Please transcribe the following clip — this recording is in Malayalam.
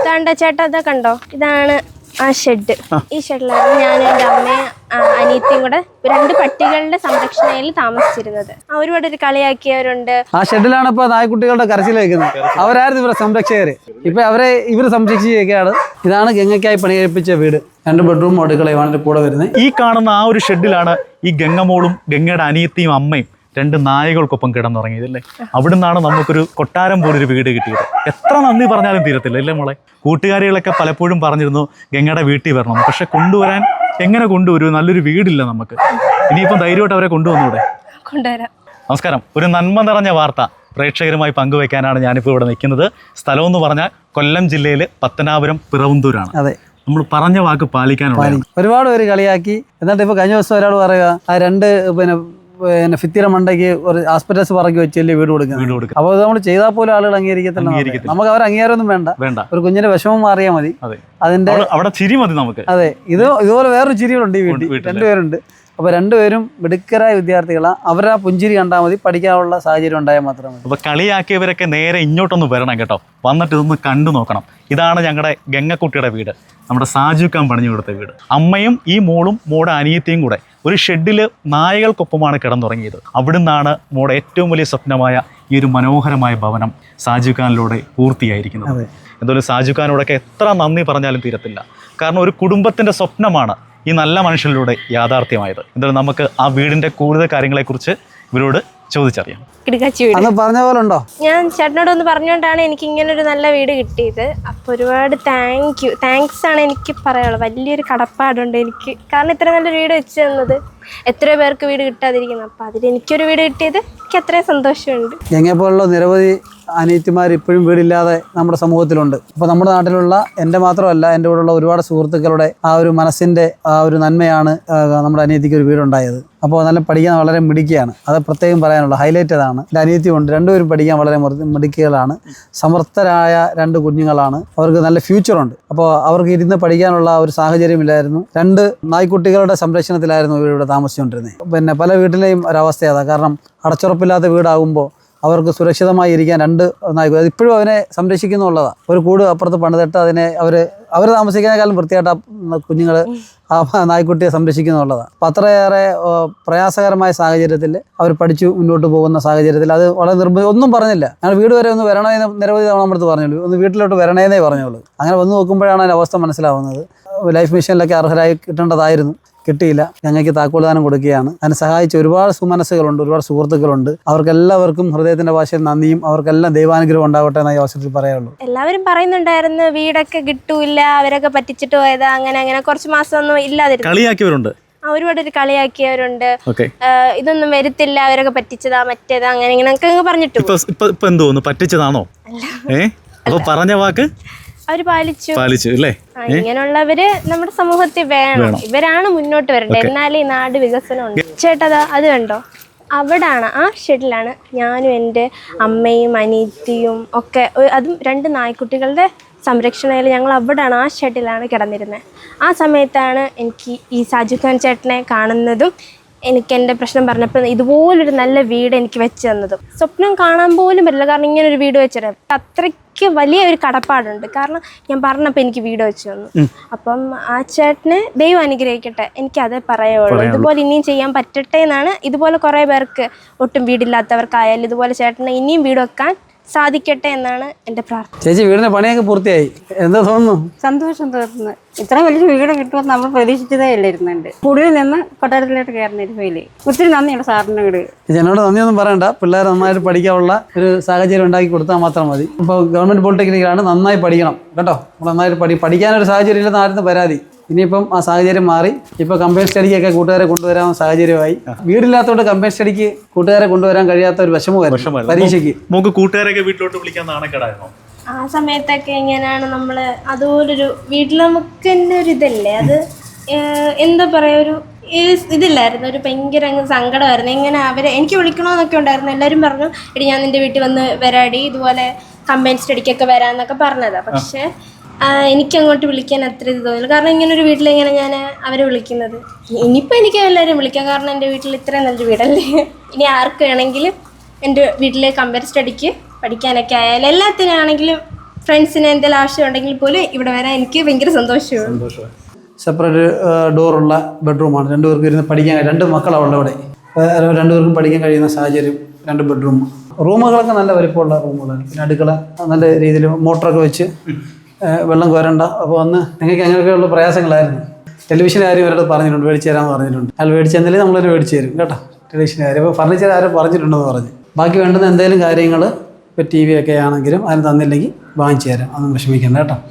ഇതാണ്ട ചേട്ടാ, ഇതാ കണ്ടോ, ഇതാണ് ആ ഷെഡ്. ഈ ഷെഡിലാണ് ഞാൻ എൻ്റെ അമ്മയും അനിയത്തിയും കൂടെ 2 പട്ടികളുടെ സംരക്ഷണയിൽ താമസിച്ചിരുന്നത്. ഒരുപാട് ഒരു കളിയാക്കിയവരുണ്ട്. ആ ഷെഡിലാണ് ഇപ്പൊ നായ്ക്കുട്ടികളുടെ കരച്ചിൽ വെക്കുന്നത്. അവരായിരുന്നു ഇവരെ സംരക്ഷകര്. ഇപ്പൊ ഇവർ സംരക്ഷിക്കുകയാണ്. ഇതാണ് ഗംഗയ്ക്കായി പണികഴിപ്പിച്ച വീട്. 2 ബെഡ്റൂം അടുക്കളയുമാണ് കൂടെ വരുന്നത്. ഈ കാണുന്ന ആ ഒരു ഷെഡിലാണ് ഈ ഗംഗമോളും ഗംഗയുടെ അനിയത്തിയും അമ്മയും 2 നായകൾക്കൊപ്പം കിടന്നുറങ്ങിയതല്ലേ. അവിടുന്നാണ് നമുക്കൊരു കൊട്ടാരം പോലൊരു വീട് കിട്ടിയത്. എത്ര നന്ദി പറഞ്ഞാലും തീരത്തില്ല അല്ലേ മോളെ. കൂട്ടുകാരികളൊക്കെ പലപ്പോഴും പറഞ്ഞിരുന്നു ഗംഗയുടെ വീട്ടിൽ വരണം, പക്ഷെ കൊണ്ടുവരാൻ എങ്ങനെ കൊണ്ടുവരും, നല്ലൊരു വീടില്ല നമുക്ക്. ഇനിയിപ്പം ധൈര്യമായിട്ട് അവരെ കൊണ്ടുവന്നൂടെ? കൊണ്ടുവരാം. നമസ്കാരം. ഒരു നന്മ നിറഞ്ഞ വാർത്ത പ്രേക്ഷകരുമായി പങ്കുവയ്ക്കാനാണ് ഞാനിപ്പോൾ ഇവിടെ നിൽക്കുന്നത്. സ്ഥലം എന്ന് പറഞ്ഞാൽ കൊല്ലം ജില്ലയിൽ പത്തനാപുരം പിറവന്തൂരാണ്. അതെ, നമ്മൾ പറഞ്ഞ വാക്ക് പാലിക്കാനുള്ള. ഒരുപാട് പേര് കളിയാക്കി. എന്നിട്ട് ഇപ്പൊ കഴിഞ്ഞ ദിവസം ഒരാൾ പറയുക, ആ 2 ഭിത്തിയുടെ മണ്ടയ്ക്ക് ഒരു ആസ്പെറ്റസ് പറക്കി വെച്ചല്ലേ വീട് കൊടുക്കുന്നത്. അപ്പൊ നമ്മൾ ചെയ്താൽ പോലും ആളുകൾ അംഗീകരിക്കത്തില്ല. നമുക്ക് അവർ അംഗീകാരമൊന്നും വേണ്ട. ഒരു കുഞ്ഞിന്റെ വിഷമം മാറിയാൽ മതി. അതിന്റെ അവിടെ ചിരി മതി നമുക്ക്. അതെ, ഇതുപോലെ വേറൊരു ചിരികളുണ്ട് ഈ വീട്ടിൽ. 2 പേരുണ്ട്. അപ്പോൾ 2 പേരും മിടുക്കരായ വിദ്യാർത്ഥികളാണ്. അവരാ പുഞ്ചിരി കണ്ടാൽ മതി, പഠിക്കാനുള്ള സാഹചര്യം ഉണ്ടായാൽ മാത്രം മതി. അപ്പോൾ കളിയാക്കിയവരൊക്കെ നേരെ ഇങ്ങോട്ടൊന്ന് വരണം കേട്ടോ. വന്നിട്ട് ഇതൊന്ന് കണ്ടു നോക്കണം. ഇതാണ് ഞങ്ങളുടെ ഗംഗക്കുട്ടിയുടെ വീട്. നമ്മുടെ സാജുക്കാൻ പണിഞ്ഞു കൊടുത്ത വീട്. അമ്മയും ഈ മോളും മോടെ അനിയത്തിയും കൂടെ ഒരു ഷെഡിൽ നായകൾക്കൊപ്പമാണ് കിടന്നുറങ്ങിയത്. അവിടുന്നാണ് മോടെ ഏറ്റവും വലിയ സ്വപ്നമായ ഈ ഒരു മനോഹരമായ ഭവനം സാജുഖാനിലൂടെ പൂർത്തിയായിരിക്കുന്നത്. എന്തായാലും സാജുഖാനോടൊക്കെ എത്ര നന്ദി പറഞ്ഞാലും തീരത്തില്ല. കാരണം ഒരു കുടുംബത്തിൻ്റെ സ്വപ്നമാണ് ഈ നല്ല മനുഷ്യരിലൂടെ യാഥാർത്ഥ്യമായത്. എന്തായാലും നമുക്ക് ആ വീടിൻ്റെ കൂടുതൽ കാര്യങ്ങളെക്കുറിച്ച് ഇവരോട് ചോദിച്ചറിയാം. പറഞ്ഞ പോലെ ഉണ്ടോ? ഞാൻ ചേട്ടനോടൊന്ന് പറഞ്ഞുകൊണ്ടാണ് എനിക്ക് ഇങ്ങനൊരു നല്ല വീട് കിട്ടിയത്. അപ്പോൾ ഒരുപാട് താങ്ക്സ് ആണ് എനിക്ക് പറയാനുള്ളത്. വലിയൊരു കടപ്പാടുണ്ട് എനിക്ക്. കാരണം ഇത്ര നല്ലൊരു വീട് വെച്ച് തന്നത്. എത്രയോ പേർക്ക് വീട് കിട്ടാതിരിക്കുന്നു. അപ്പോൾ അതിൽ എനിക്കൊരു വീട് കിട്ടിയത് എനിക്ക് അത്രയും സന്തോഷമുണ്ട്. ഞങ്ങളെപ്പോലുള്ള നിരവധി അനിയത്തിമാർ ഇപ്പോഴും വീടില്ലാതെ നമ്മുടെ സമൂഹത്തിലുണ്ട്. അപ്പോൾ നമ്മുടെ നാട്ടിലുള്ള എൻ്റെ മാത്രമല്ല, എൻ്റെ കൂടെയുള്ള ഒരുപാട് സുഹൃത്തുക്കളുടെ ആ ഒരു മനസ്സിൻ്റെ ആ ഒരു നന്മയാണ് നമ്മുടെ അനിയത്തിക്ക് ഒരു വീടുണ്ടായത്. അപ്പോൾ നല്ല പഠിക്കാൻ വളരെ മിടുക്കിയാണ്. അത് പ്രത്യേകം പറയാനുള്ള ഹൈലൈറ്റ് അതാണ്. എൻ്റെ അനിയത്തിയുണ്ട്. 2 പേരും പഠിക്കാൻ വളരെ മിടുക്കികളാണ്. സമർത്ഥരായ 2 കുഞ്ഞുങ്ങളാണ്. അവർക്ക് നല്ല ഫ്യൂച്ചറുണ്ട്. അപ്പോൾ അവർക്ക് ഇരുന്ന് പഠിക്കാനുള്ള ഒരു സാഹചര്യമില്ലായിരുന്നു. 2 നായ്ക്കുട്ടികളുടെ സംരക്ഷണത്തിലായിരുന്നു ഇവരിവിടെ താമസിച്ചുകൊണ്ടിരുന്നത്. പിന്നെ പല വീട്ടിലെയും ഒരവസ്ഥയാണ്. കാരണം അടച്ചുറപ്പില്ലാത്ത വീടാകുമ്പോൾ അവർക്ക് സുരക്ഷിതമായി ഇരിക്കാൻ 2 നായ്ക്കൾ ഇപ്പോഴും അവനെ സംരക്ഷിക്കുന്നുള്ളതാണ്. ഒരു കൂട് അപ്പുറത്ത് പണിതിട്ട് അതിനെ അവർ താമസിക്കുന്നതിനേക്കാളും വൃത്തിയായിട്ട് കുഞ്ഞുങ്ങൾ ആ നായ്ക്കുട്ടിയെ സംരക്ഷിക്കുന്നുള്ളതാണ്. അപ്പോൾ അത്രയേറെ പ്രയാസകരമായ സാഹചര്യത്തിൽ അവർ പഠിച്ചു മുന്നോട്ട് പോകുന്ന സാഹചര്യത്തിൽ അത് വളരെ ഒന്നും പറഞ്ഞില്ല. ഞങ്ങൾ വീട് വരെ ഒന്ന് വരണേന്ന് നിരവധി തവണ നമ്മുടെ അടുത്ത് പറഞ്ഞുള്ളൂ. ഒന്ന് വീട്ടിലോട്ട് വരണേന്നേ പറഞ്ഞുള്ളൂ. അങ്ങനെ വന്ന് നോക്കുമ്പോഴാണ് അതിൻ്റെ അവസ്ഥ മനസ്സിലാവുന്നത്. ലൈഫ് മിഷനിലൊക്കെ അർഹരായി കിട്ടേണ്ടതായിരുന്നു, കിട്ടിയില്ല. ഞങ്ങൾക്ക് താക്കോൽദാനം കൊടുക്കുകയാണ്. അതിനെ സഹായിച്ച ഒരുപാട് സുമനസ്സുകളുണ്ട്, ഒരുപാട് സുഹൃത്തുക്കളുണ്ട്. അവർക്കെല്ലാവർക്കും ഹൃദയത്തിന്റെ ഭാഷയിൽ നന്ദിയും അവർക്കെല്ലാം ദൈവാനുഗ്രഹം ഉണ്ടാവട്ടെ എന്ന ഈ അവസരത്തിൽ പറയാനുള്ളൂ. എല്ലാവരും പറയുന്നുണ്ടായിരുന്നു വീടൊക്കെ കിട്ടൂല, അവരൊക്കെ പറ്റിച്ചിട്ട് പോയതാ, അങ്ങനെ കുറച്ച് മാസം ഒന്നും ഇല്ലാതിരുന്നു. കളിയാക്കിയവരുണ്ട്, ഒരുപാട് കളിയാക്കിയവരുണ്ട്. ഇതൊന്നും വരുത്തില്ല, അവരൊക്കെ പറ്റിച്ചതാ, മറ്റേതാ, അങ്ങനെ ഇങ്ങനെയൊക്കെ പറഞ്ഞിട്ട്. ഇപ്പൊ എന്തോന്നു, പറ്റിച്ചതാണോ? അപ്പൊ പറഞ്ഞ വാക്ക് അവര് പാലിച്ചു അല്ലേ? ഇങ്ങനെയുള്ളവര് നമ്മുടെ സമൂഹത്തിൽ വേണം. ഇവരാണ് മുന്നോട്ട് വരേണ്ടത്. എന്നാലേ ഈ നാട് വികസനം ഉണ്ട്. ചേട്ടാ അത് കണ്ടോ, അവിടാണ്, ആ ഷെഡിലാണ് ഞാനും എൻ്റെ അമ്മയും അനിയത്തിയും ഒക്കെ, അതും 2 നായ്ക്കുട്ടികളുടെ സംരക്ഷണയിൽ ഞങ്ങൾ അവിടാണ്, ആ ഷെഡിലാണ് കിടന്നിരുന്നത്. ആ സമയത്താണ് എനിക്ക് ഈ സാജുഖാൻ ചേട്ടനെ കാണുന്നതും എനിക്ക് എൻ്റെ പ്രശ്നം പറഞ്ഞപ്പോൾ ഇതുപോലൊരു നല്ല വീട് എനിക്ക് വെച്ച് തന്നതും. സ്വപ്നം കാണാൻ പോലും പറ്റില്ല. കാരണം ഇങ്ങനൊരു വീട് വെച്ചിട്ട് അത്രയ്ക്ക് വലിയ ഒരു കടപ്പാടുണ്ട്. കാരണം ഞാൻ പറഞ്ഞപ്പോൾ എനിക്ക് വീട് വെച്ച് തന്നു. അപ്പം ആ ചേട്ടനെ ദൈവം അനുഗ്രഹിക്കട്ടെ, എനിക്കതേ പറയുള്ളൂ. ഇതുപോലെ ഇനിയും ചെയ്യാൻ പറ്റട്ടെ എന്നാണ്. ഇതുപോലെ കുറേ പേർക്ക് ഒട്ടും വീടില്ലാത്തവർക്കായാലും ഇതുപോലെ ചേട്ടനെ ഇനിയും വീട് വെക്കാൻ സാധിക്കട്ടെ എന്നാണ് എൻ്റെ പ്രാർത്ഥന. ചേച്ചി, വീടിന്റെ പണിയൊക്കെ പൂർത്തിയായി, എന്താ തോന്നുന്നു? സന്തോഷം തോന്നുന്നു. ഇത്ര വലിയൊരു വീട് കിട്ടുമെന്ന് നമ്മൾ പ്രതീക്ഷിച്ചതേ ഇല്ലായിരുന്നുണ്ട്. കൂടുതൽ നിന്ന് കൊട്ടാരത്തിലോട്ട് കയറുന്നതിൽ ഒത്തിരി നന്ദിയുണ്ട് സാറിൻ്റെ വീട്. എന്നോട് നന്ദിയൊന്നും പറയണ്ട. പിള്ളേർ നന്നായിട്ട് പഠിക്കാനുള്ള ഒരു സാഹചര്യം ഉണ്ടാക്കി കൊടുത്താൽ മാത്രം മതി. ഇപ്പോൾ ഗവൺമെന്റ് പോളിടെക്നിക്കിലാണ്, നന്നായി പഠിക്കണം കേട്ടോ. നന്നായിട്ട് പഠിക്കാനൊരു സാഹചര്യം ഇല്ലെന്ന് ആയിരുന്നു പരാതി. ഇനിയിപ്പം ആ സാഹചര്യം മാറി. ഇപ്പോൾ കമ്പൈൻ സ്റ്റഡിക്കൊക്കെ കൂട്ടുകാരെ കൊണ്ടുവരാൻ സാഹചര്യമായി. വീടില്ലാത്തതുകൊണ്ട് കമ്പൈൻ സ്റ്റഡിക്ക് കൂട്ടുകാരെ കൊണ്ടുവരാൻ കഴിയാത്ത ഒരു വിഷമമായിരുന്നു പരീക്ഷയ്ക്ക്. നമുക്ക് കൂട്ടുകാരൊക്കെ വീട്ടിലോട്ട് വിളിക്കാൻ നാണക്കേടായിരുന്നോ? ആ സമയത്തൊക്കെ എങ്ങനെയാണ് നമ്മള് അതുപോലൊരു വീട്ടിൽ നമുക്ക് തന്നെ ഒരു ഇതല്ലേ, അത് എന്താ പറയാ, ഒരു ഇതില്ലായിരുന്നു. ഒരു ഭയങ്കര അങ്ങ് സങ്കടമായിരുന്നു. എങ്ങനെ എനിക്ക് വിളിക്കണമെന്നൊക്കെ ഉണ്ടായിരുന്നു. എല്ലാവരും പറഞ്ഞു, എടി ഞാൻ നിന്റെ വീട്ടിൽ വന്ന് വരാടി, ഇതുപോലെ കമ്പൈൻ സ്റ്റഡിക്കൊക്കെ വരാമെന്നൊക്കെ പറഞ്ഞതാ. പക്ഷെ എനിക്കങ്ങോട്ട് വിളിക്കാൻ അത്ര ഇത് തോന്നില്ല. കാരണം ഇങ്ങനൊരു വീട്ടിലെങ്ങനെ ഞാൻ അവരെ വിളിക്കുന്നത്. ഇനിയിപ്പോൾ എനിക്ക് എല്ലാവരും വിളിക്കാം. കാരണം എൻ്റെ വീട്ടിൽ ഇത്രയും നല്ലൊരു വീടല്ലേ. ഇനി ആർക്ക് വേണമെങ്കിലും എൻ്റെ വീട്ടിലെ കമ്പയർ സ്റ്റഡിക്ക് പഠിക്കാനൊക്കെ ആയാലും എല്ലാത്തിനാണെങ്കിലും ഫ്രണ്ട്സിന് എന്തെങ്കിലും ആവശ്യം ഉണ്ടെങ്കിൽ പോലും ഇവിടെ വരാൻ എനിക്ക് ഭയങ്കര സന്തോഷമാണ്. സെപ്പറേറ്റ് ഡോറുള്ള ബെഡ്റൂമാണ്. രണ്ടുപേർക്കും ഇരുന്ന് പഠിക്കാൻ, 2 മക്കളാണ് ഇവിടെ. രണ്ടുപേർക്കും പഠിക്കാൻ കഴിയുന്ന സാഹചര്യം, 2 ബെഡ്റൂം. റൂമുകളൊക്കെ നല്ല വലിപ്പമുള്ള റൂമുകളാണ്. പിന്നെ അടുക്കള നല്ല രീതിയിൽ മോട്ടറൊക്കെ വെച്ച് വെള്ളം കോരണ്ട. അപ്പോൾ അന്ന് നിങ്ങൾക്ക് അങ്ങനെയൊക്കെയുള്ള പ്രയാസങ്ങളായിരുന്നു. ടെലിവിഷൻ്റെ കാര്യം അവരോട് പറഞ്ഞിട്ടുണ്ട്, മേടിച്ച് തരാമെന്ന് പറഞ്ഞിട്ടുണ്ട്. അയാൾ മേടിച്ച് തന്നാലേ നമ്മളൊരു മേടിച്ച് തരും കേട്ടോ, ടെലിവിഷൻ്റെ കാര്യം. അപ്പോൾ ഫർണിച്ചർ ആരും പറഞ്ഞിട്ടുണ്ടെന്ന് പറഞ്ഞ്. ബാക്കി വേണ്ടുന്ന എന്തെങ്കിലും കാര്യങ്ങൾ ഇപ്പോൾ TV ഒക്കെ ആണെങ്കിലും അതിന് തന്നില്ലെങ്കിൽ വാങ്ങിച്ചു തരാം, അതൊന്നും വിഷമിക്കണ്ട കേട്ടോ.